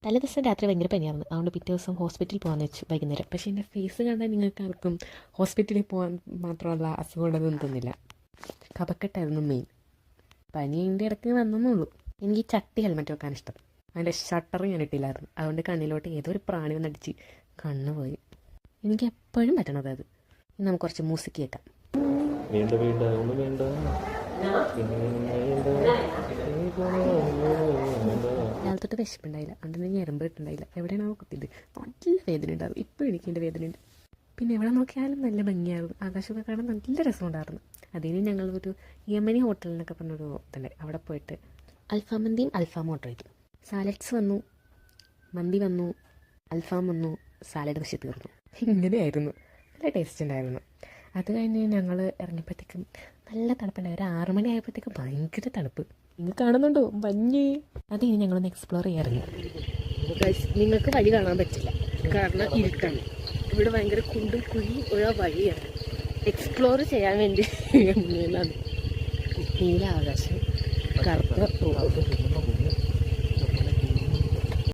തലേ ദിവസം രാത്രി ഭയങ്കര പനിയായിരുന്നു. അതുകൊണ്ട് പിറ്റേ ദിവസം ഹോസ്പിറ്റലിൽ പോകാമെന്ന് വെച്ചു വൈകുന്നേരം. പക്ഷേ എൻ്റെ ഫേസ് കണ്ടാൽ നിങ്ങൾക്ക് ആർക്കും ഹോസ്പിറ്റലിൽ പോകാൻ മാത്രമുള്ള അസുഖം ഉണ്ടെന്നൊന്നും തോന്നില്ല. കഫക്കെട്ടായിരുന്നു മെയിൻ. പനീൻ്റെ ഇടയ്ക്ക് വന്നെന്നുള്ളൂ. എനിക്ക് ഈ ചട്ടി ഹെൽമെറ്റ് വെക്കാൻ ഇഷ്ടം. അതിൻ്റെ ഷട്ടർ ഞാൻ ഇട്ടില്ലായിരുന്നു. അതുകൊണ്ട് കണ്ണിലോട്ട് ഏതോ ഒരു പ്രാണി വന്നടിച്ച് കണ്ണ് പോയി. എനിക്ക് എപ്പോഴും പറ്റണത് അത്. ഇനി നമുക്ക് കുറച്ച് മ്യൂസിക് കേൾക്കാം. രാവിലത്തോട്ട് വിശപ്പുണ്ടായില്ല, അതുകൊണ്ട് ഞരമ്പ് കിട്ടുണ്ടായില്ല. എവിടെയാണോ കുത്തിയത് നല്ല വേദന ഉണ്ടാകും. ഇപ്പോൾ എനിക്ക് എൻ്റെ വേദനയുണ്ട്. പിന്നെ എവിടെ നോക്കിയാലും നല്ല ഭംഗിയാകും. ആകാശമൊക്കെ കാണാൻ നല്ല രസമുണ്ടായിരുന്നു. അതിന് ഞങ്ങളൊരു യമനി ഹോട്ടലിനൊക്കെ പറഞ്ഞൊരു ഇതുണ്ട്. അവിടെ പോയിട്ട് അൽഫാം മന്തിയും അൽഫാമും ഓർഡർ ചെയ്തു. സാലഡ്സ് വന്നു, മന്തി വന്നു, അൽഫാം വന്നു, സാലഡ് പക്ഷേ തീർന്നു. ഇങ്ങനെയായിരുന്നു. നല്ല ടേസ്റ്റ് ഉണ്ടായിരുന്നു. അത് കഴിഞ്ഞ് ഞങ്ങൾ ഇറങ്ങിയപ്പോഴത്തേക്കും നല്ല തണുപ്പുണ്ടായി. ഒരു 6 മണി ആയപ്പോഴത്തേക്കും ഭയങ്കര തണുപ്പ്. നിങ്ങൾ കാണുന്നുണ്ടോ മഞ്ഞ്? അത് ഇനി ഞങ്ങളൊന്ന് എക്സ്പ്ലോർ ചെയ്യാറുണ്ട്. നിങ്ങൾക്ക് വഴി കാണാൻ പറ്റില്ല, കാരണം ഇരുട്ടാണ്. ഇവിടെ ഭയങ്കര കുണ്ടും കുഴിയും ഉള്ള വഴിയാണ്. എക്സ്പ്ലോർ ചെയ്യാൻ വേണ്ടി നീല ആകാശം, കറുത്ത